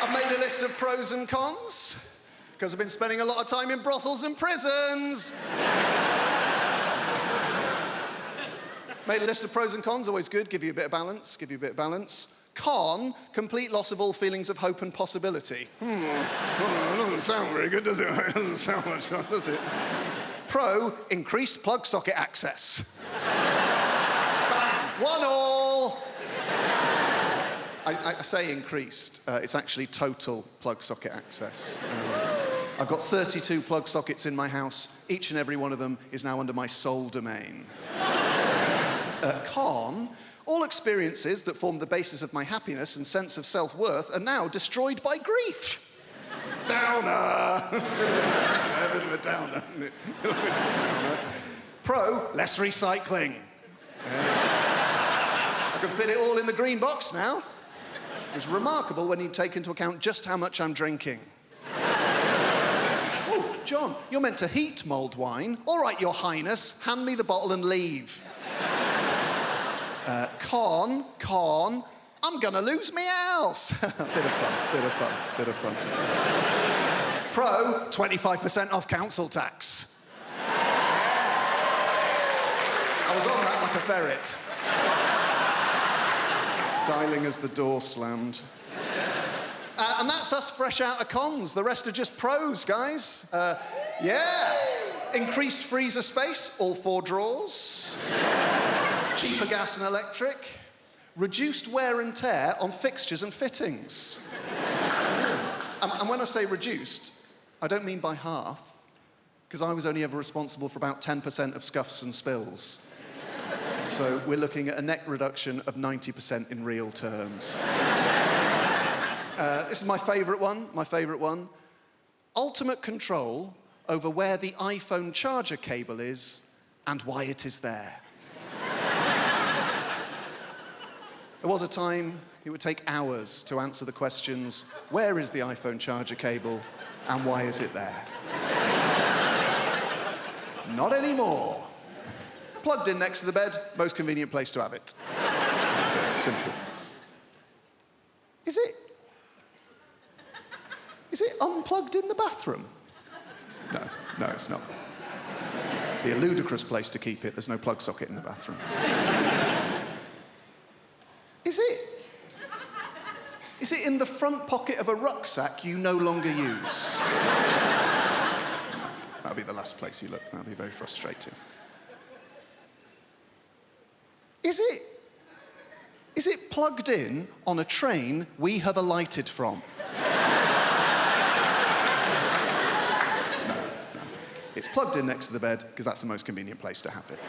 I've made a list of pros and cons, because I've been spending a lot of time in brothels and prisons. Made a list of pros and cons, always good, give you a bit of balance, Con, complete loss of all feelings of hope and possibility. Well, it doesn't sound very good, does it? It doesn't sound much fun, does it? Pro, increased plug socket access. Bang, 1-1. I say increased, it's actually total plug socket access. I've got 32 plug sockets in my house. Each and every one of them is now under my sole domain. Con, all experiences that form the basis of my happiness and sense of self-worth are now destroyed by grief. Downer. A bit of a downer, isn't it? Pro, less recycling. I can fit it all in the green box now. It's remarkable when you take into account just how much I'm drinking. Oh, John, you're meant to heat mulled wine. All right, Your Highness, hand me the bottle and leave. Con, I'm gonna lose me house. Bit of fun. Pro, 25% off council tax. I was on that like a ferret. Dialing as the door slammed. And that's us fresh out of cons. The rest are just pros, guys. Yeah. Increased freezer space, all 4 drawers. Cheaper gas and electric. Reduced wear and tear on fixtures and fittings. And when I say reduced, I don't mean by half, because I was only ever responsible for about 10% of scuffs and spills. So we're looking at a net reduction of 90% in real terms. This is my favourite one. Ultimate control over where the iPhone charger cable is and why it is there. There was a time it would take hours to answer the questions, where is the iPhone charger cable and why is it there? Not anymore. Plugged in next to the bed, most convenient place to have it. Simple. Is it unplugged in the bathroom? No, it's not. Be a ludicrous place to keep it. There's no plug socket in the bathroom. Is it in the front pocket of a rucksack you no longer use? That'll be the last place you look. That'll be very frustrating. Is it plugged in on a train we have alighted from? No. It's plugged in next to the bed because that's the most convenient place to have it.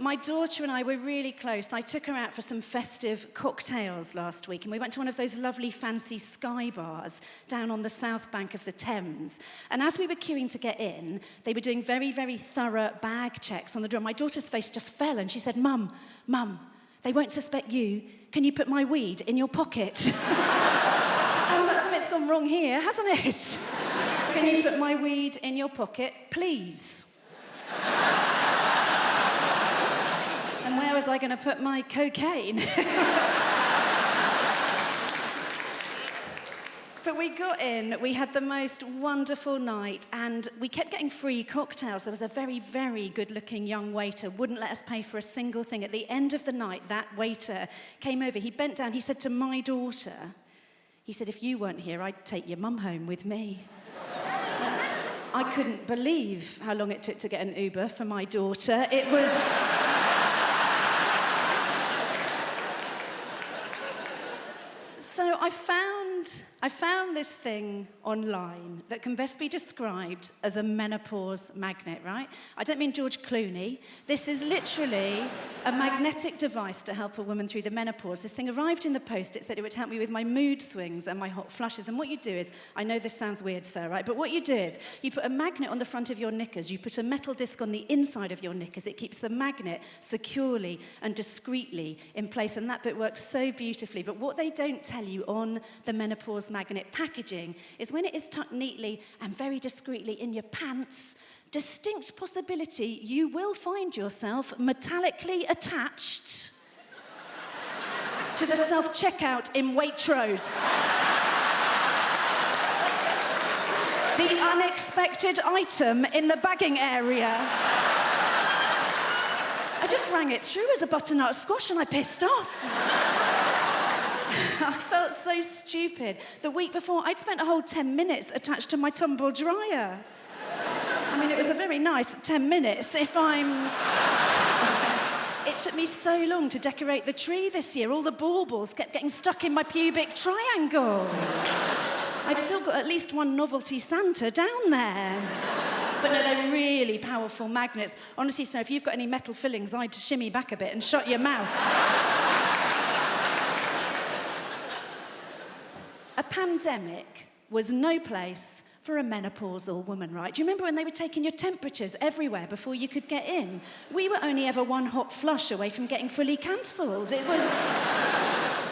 My daughter and I were really close. I took her out for some festive cocktails last week, and we went to one of those lovely fancy sky bars down on the south bank of the Thames. And as we were queuing to get in, they were doing very, very thorough bag checks on the door. My daughter's face just fell, and she said, Mum, they won't suspect you. Can you put my weed in your pocket? Oh, something's gone wrong here, hasn't it? Can you put my weed in your pocket, please? And where was I going to put my cocaine? But we got in, we had the most wonderful night, and we kept getting free cocktails. There was a very, very good-looking young waiter, wouldn't let us pay for a single thing. At the end of the night, that waiter came over, he bent down, he said to my daughter, he said, if you weren't here, I'd take your mum home with me. I couldn't believe how long it took to get an Uber for my daughter. It was... So I found this thing online that can best be described as a menopause magnet, right? I don't mean George Clooney. This is literally a magnetic device to help a woman through the menopause. This thing arrived in the post. It said it would help me with my mood swings and my hot flushes. And what you do is, I know this sounds weird, sir, right? But what you do is, you put a magnet on the front of your knickers. You put a metal disc on the inside of your knickers. It keeps the magnet securely and discreetly in place. And that bit works so beautifully. But what they don't tell you on the menopause magnet packaging is when it is tucked neatly and very discreetly in your pants, distinct possibility you will find yourself metallically attached to the self-checkout in Waitrose. The unexpected item in the bagging area. I just rang it through as a butternut squash and I pissed off. I felt so stupid. The week before, I'd spent a whole 10 minutes attached to my tumble dryer. I mean, it was a very nice 10 minutes if I'm... It took me so long to decorate the tree this year. All the baubles kept getting stuck in my pubic triangle. I've still got at least one novelty Santa down there. But no, they're really powerful magnets. Honestly, so if you've got any metal fillings, I'd shimmy back a bit and shut your mouth. A pandemic was no place for a menopausal woman, right? Do you remember when they were taking your temperatures everywhere before you could get in? We were only ever one hot flush away from getting fully cancelled. It was...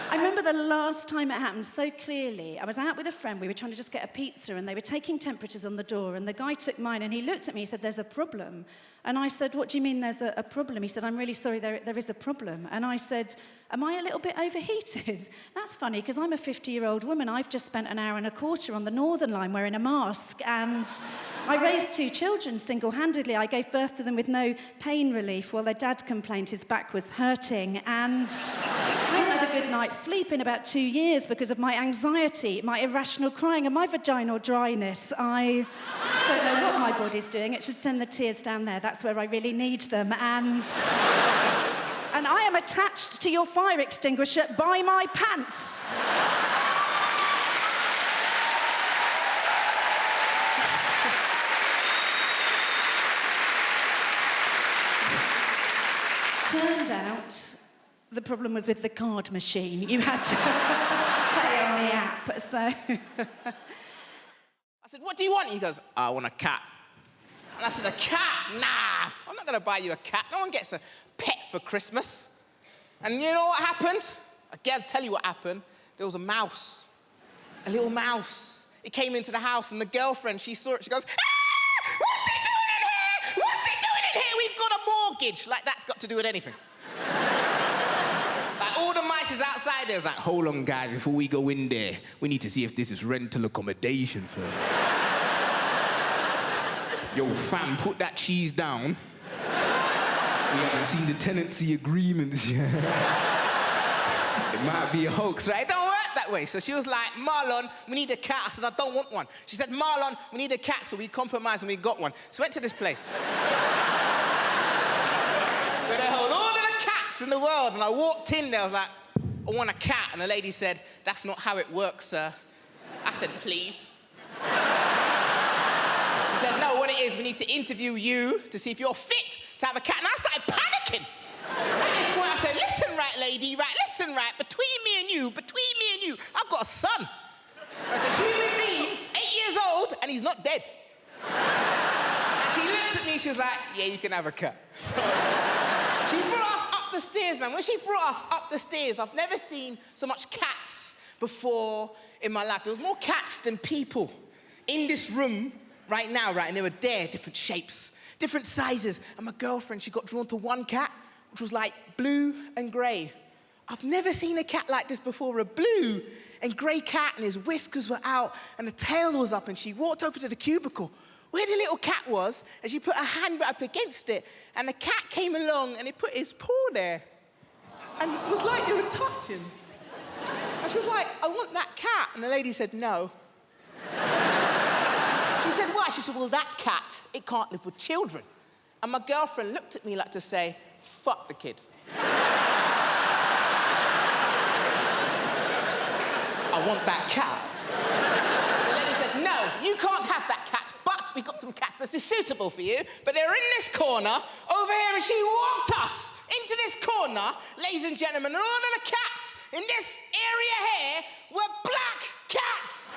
I remember the last time it happened so clearly. I was out with a friend, we were trying to just get a pizza, and they were taking temperatures on the door, and the guy took mine, and he looked at me, he said, "There's a problem." And I said, "What do you mean there's a problem?" He said, "I'm really sorry, there is a problem." And I said, "Am I a little bit overheated?" That's funny, because I'm a 50-year-old woman. I've just spent an hour and a quarter on the Northern Line wearing a mask, and I raised 2 children single-handedly. I gave birth to them with no pain relief while their dad complained his back was hurting, and I hadn't had a good night's sleep in about 2 years because of my anxiety, my irrational crying, and my vaginal dryness. I don't know what my body's doing. It should send the tears down there. That's where I really need them, and I am attached to your fire extinguisher by my pants. Turned out the problem was with the card machine. You had to pay on the app, so... I said, "What do you want?" He goes, "I want a cat." And I said, "A cat? Nah, I'm not gonna buy you a cat. No one gets a pet for Christmas." And you know what happened? I'll tell you what happened. There was a mouse, a little mouse. It came into the house, and the girlfriend, she saw it, she goes, "Ah! What's he doing in here? What's he doing in here? We've got a mortgage." Like, that's got to do with anything. Like, all the mice is outside there. It's like, "Hold on, guys, before we go in there, we need to see if this is rental accommodation first." Yo, fam, put that cheese down. We haven't seen the tenancy agreements yet. It might be a hoax, right? It don't work that way. So she was like, "Marlon, we need a cat." I said, "I don't want one." She said, "Marlon, we need a cat." So we compromised and we got one. So we went to this place. Where they hold all of the cats in the world. And I walked in there, I was like, "I want a cat." And the lady said, "That's not how it works, sir." I said, "Please." She said, "No, what it is, we need to interview you to see if you're fit to have a cat." And I started panicking. At this point, I said, "Listen, right, lady, right, listen, right, between me and you, I've got a son." I said, "Human being, 8 years old, and he's not dead." And she looked at me, she was like, "Yeah, you can have a cat." So she brought us up the stairs, man. When she brought us up the stairs, I've never seen so much cats before in my life. There was more cats than people in this room right now, right? And they were there, different shapes, different sizes. And my girlfriend, she got drawn to one cat, which was like blue and grey. I've never seen a cat like this before, a blue and grey cat, and his whiskers were out, and the tail was up, and she walked over to the cubicle where the little cat was, and she put her hand right up against it, and the cat came along, and he put his paw there. And it was like they were touching. And she was like, "I want that cat." And the lady said, "No." She said, "Why?" She said, "Well, that cat, it can't live with children." And my girlfriend looked at me like to say, "Fuck the kid." "I want that cat." The lady said, "No, you can't have that cat, but we've got some cats that is suitable for you, but they're in this corner over here." And she walked us into this corner, ladies and gentlemen, and all of the cats in this area here were black cats.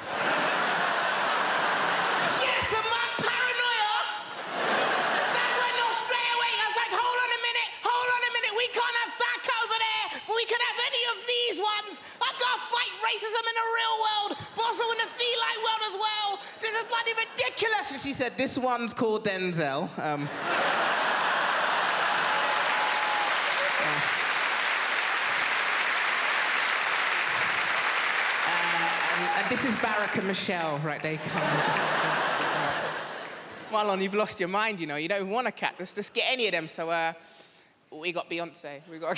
Yes, and my paranoia, that went off straight away. I was like, hold on a minute, we can't have that over there, but we can have any of these ones. I've got to fight racism in the real world, but also in the feline world as well. This is bloody ridiculous. And she said, "This one's called Denzel." This is Barack and Michelle, right? They come. Marlon, you've lost your mind, you know. You don't even want a cat. Let's just get any of them. So, we got Beyonce. We got.